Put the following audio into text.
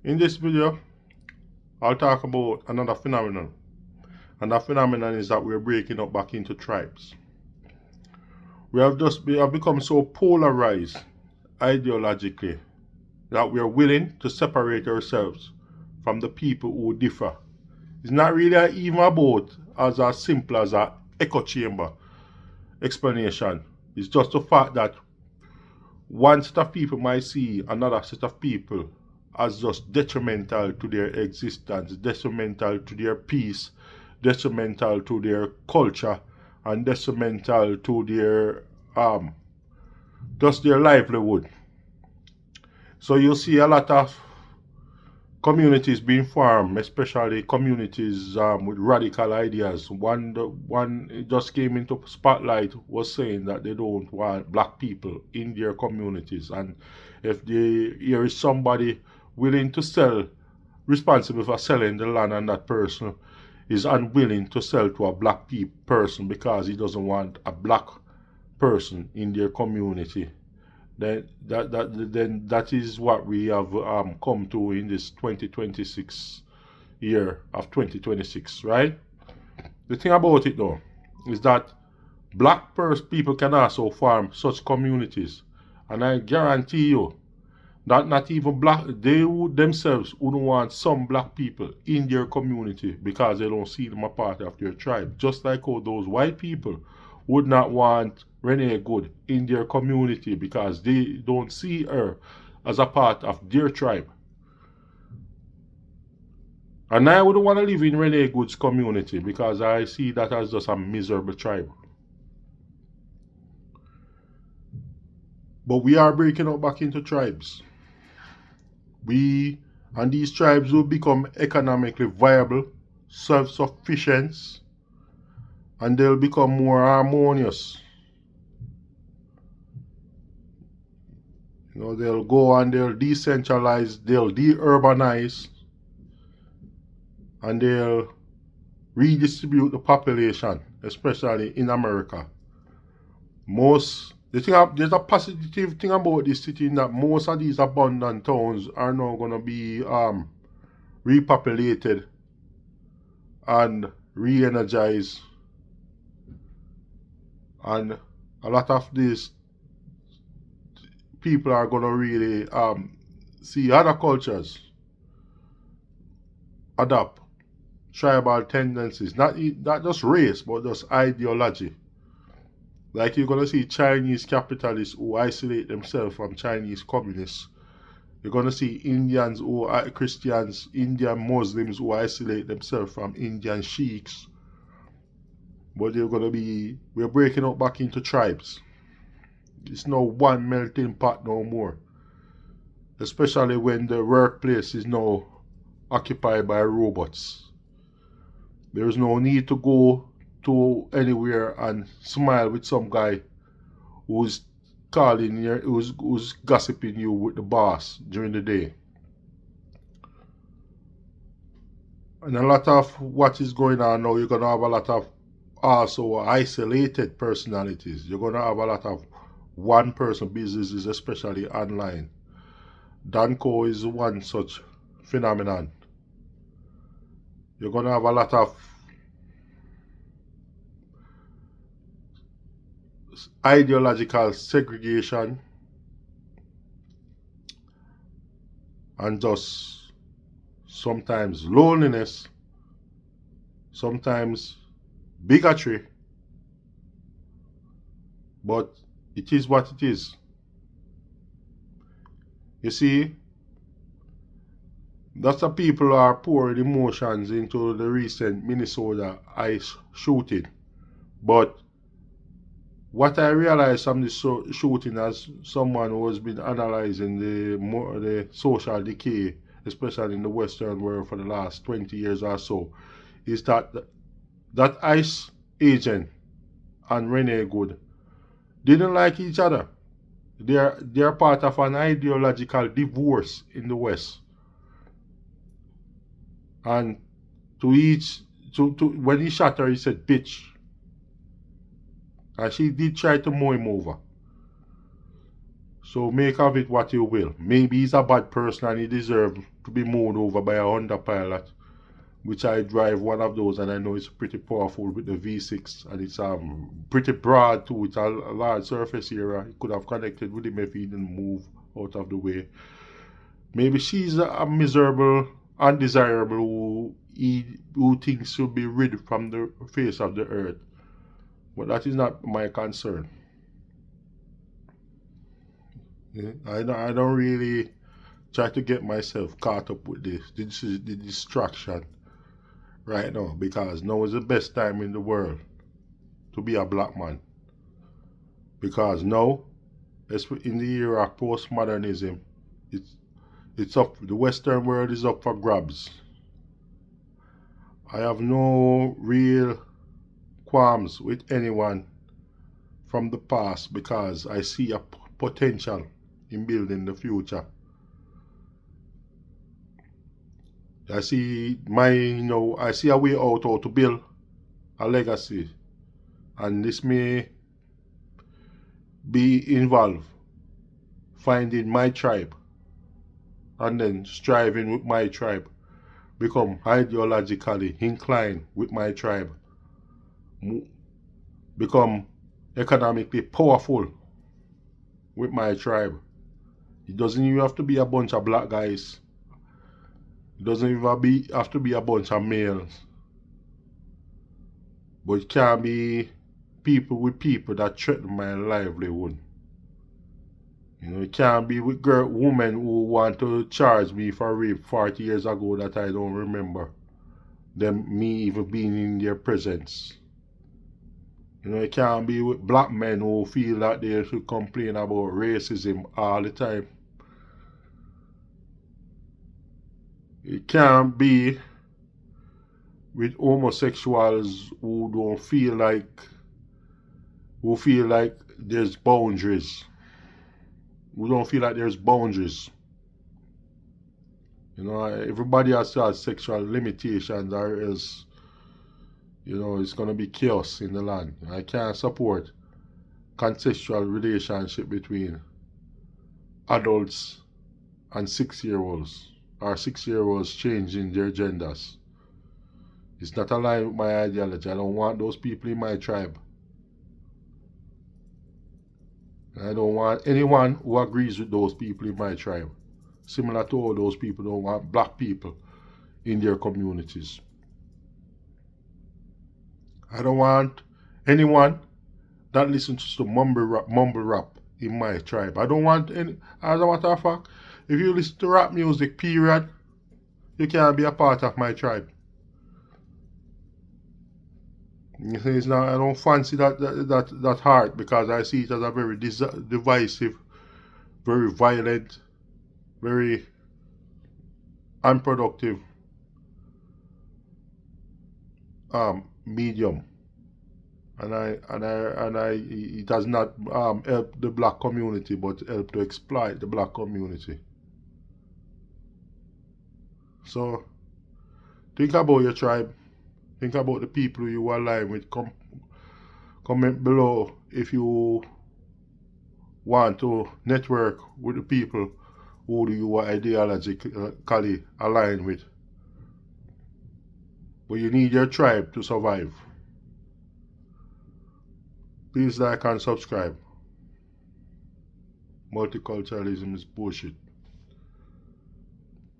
In this video, I'll talk about another phenomenon. And that phenomenon is that we're breaking up back into tribes. We have become so polarized ideologically that we are willing to separate ourselves from the people who differ. It's not really even about as simple as an echo chamber explanation. It's just the fact that one set of people might see another set of people as just detrimental to their existence, detrimental to their peace, detrimental to their culture, and detrimental to their just their livelihood. So you see a lot of communities being formed, especially communities with radical ideas. One just came into spotlight was saying that they don't want black people in their communities, and if there is somebody willing to sell, responsible for selling the land, and that person is unwilling to sell to a black person because he doesn't want a black person in their community, then that is what we have come to in this 2026 year of 2026, right? The thing about it though is that black people can also form such communities, and I guarantee you that not even black, they would themselves wouldn't want some black people in their community because they don't see them a part of their tribe. Just like how those white people would not want Renee Good in their community because they don't see her as a part of their tribe. And I wouldn't want to live in Renee Good's community because I see that as just a miserable tribe. But we are breaking up back into tribes. And these tribes will become economically viable, self-sufficient, and they'll become more harmonious. You know, they'll go and they'll decentralize, they'll de-urbanize, and they'll redistribute the population, especially in America. There's a positive thing about this city in that most of these abandoned towns are now going to be repopulated and re-energized, and a lot of these people are going to really see other cultures adopt tribal tendencies, not just race but just ideology. Like you're going to see Chinese capitalists who isolate themselves from Chinese communists. You're going to see Indians who are Christians, Indian Muslims who isolate themselves from Indian sheiks. But we're breaking up back into tribes. It's no one melting pot no more. Especially when the workplace is now occupied by robots. There's no need to go to anywhere and smile with some guy who's who's gossiping you with the boss during the day. And a lot of what is going on now, you're gonna have a lot of also isolated personalities. You're gonna have a lot of one person businesses, especially online. Danco is one such phenomenon. You're gonna have a lot of ideological segregation and just sometimes loneliness, sometimes bigotry, but it is what it is. You see, lots of people are pouring emotions into the recent Minnesota ICE shooting, but what I realized from this shooting, as someone who has been analyzing the social decay, especially in the Western world for the last 20 years or so, is that ICE agent and Renee Good didn't like each other. They're part of an ideological divorce in the West. And when he shot her, he said, bitch. And she did try to mow him over. So make of it what you will. Maybe he's a bad person and he deserves to be mowed over by a Honda Pilot, which I drive one of those, and I know it's pretty powerful with the V6, and it's pretty broad too. It's a large surface area. It could have connected with him if he didn't move out of the way. Maybe she's a miserable, undesirable who thinks should be rid from the face of the earth. But that is not my concern. Yeah, I don't really try to get myself caught up with this. This is the distraction right now, because now is the best time in the world to be a black man. Because now, in the era of postmodernism, it's up. The Western world is up for grabs. I have no real qualms with anyone from the past because I see a potential in building the future. I see I see a way out how to build a legacy, and this may be involved finding my tribe and then striving with my tribe, become ideologically inclined with my tribe, become economically powerful with my tribe. It doesn't even have to be a bunch of black guys. It doesn't even have to be a bunch of males. But it can be people with people that threaten my livelihood. It can't be with women who want to charge me for rape 40 years ago that I don't remember me even being in their presence. It can't be with black men who feel that they should complain about racism all the time. It can't be with homosexuals who feel like there's boundaries. We don't feel like there's boundaries. Everybody has to have sexual limitations, or else, it's going to be chaos in the land. I can't support consensual relationship between adults and 6-year-olds, or 6-year-olds changing their genders. It's not aligned with my ideology. I don't want those people in my tribe. I don't want anyone who agrees with those people in my tribe. Similar to all those people don't want black people in their communities. I don't want anyone that listens to mumble rap in my tribe. I don't want any. As a matter of fact, if you listen to rap music, period, you can't be a part of my tribe. It's not, I don't fancy that hard, because I see it as a very divisive, very violent, very unproductive medium, and it does not help the black community, but help to exploit the black community. So think about your tribe. Think about the people you align with. Comment below if you want to network with the people who you are ideologically aligned with. But you need your tribe to survive. Please like and subscribe. Multiculturalism is bullshit.